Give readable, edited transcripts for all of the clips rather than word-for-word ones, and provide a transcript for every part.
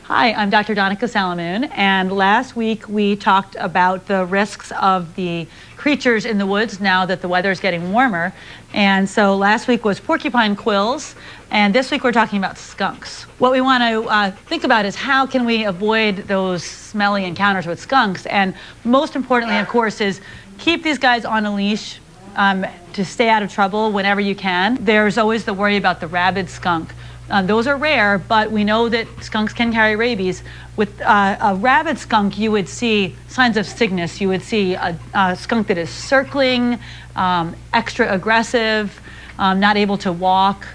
Hi, I'm Dr. Donica Salamoon, and last week we talked about the risks of the creatures in the woods now that the weather is getting warmer. And so last week was porcupine quills, and this week we're talking about skunks. What we want to think about is how can we avoid those smelly encounters with skunks, and most importantly, of course, is keep these guys on a leash to stay out of trouble whenever you can. There's always the worry about the rabid skunk. Those are rare, but we know that skunks can carry rabies. With a rabid skunk, you would see signs of sickness. You would see a skunk that is circling, extra aggressive, not able to walk.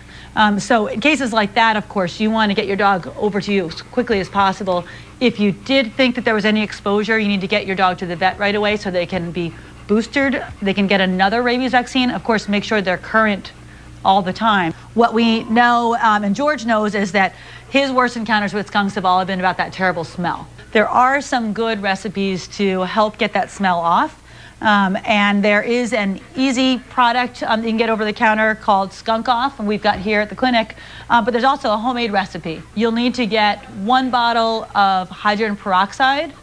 So in cases like that, of course, you want to get your dog over to you as quickly as possible. If you did think that there was any exposure, you need to get your dog to the vet right away so they can be boosted. They can get another rabies vaccine. Of course, make sure they're current all the time. What we know, and George knows, is that his worst encounters with skunks have all been about that terrible smell. There are some good recipes to help get that smell off, and there is an easy product you can get over the counter called Skunk Off, and we've got here at the clinic, but there's also a homemade recipe. You'll need to get 1 bottle of hydrogen peroxide,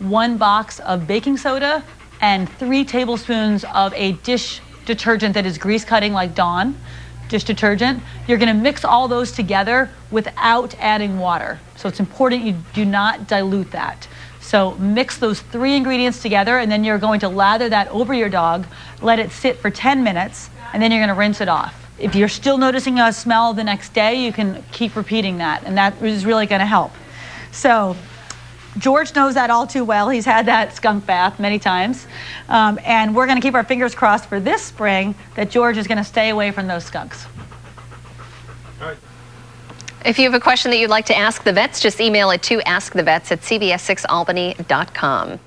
1 box of baking soda, and 3 tablespoons of a dish detergent that is grease cutting like Dawn dish detergent. You're going to mix all those together without adding water. So it's important you do not dilute that. So mix those 3 ingredients together, and then you're going to lather that over your dog, let it sit for 10 minutes, and then you're going to rinse it off. If you're still noticing a smell the next day, you can keep repeating that, and that is really going to help. So George knows that all too well. He's had that skunk bath many times. And we're going to keep our fingers crossed for this spring that George is going to stay away from those skunks. All right. If you have a question that you'd like to ask the vets, just email it to askthevets@cbs6albany.com.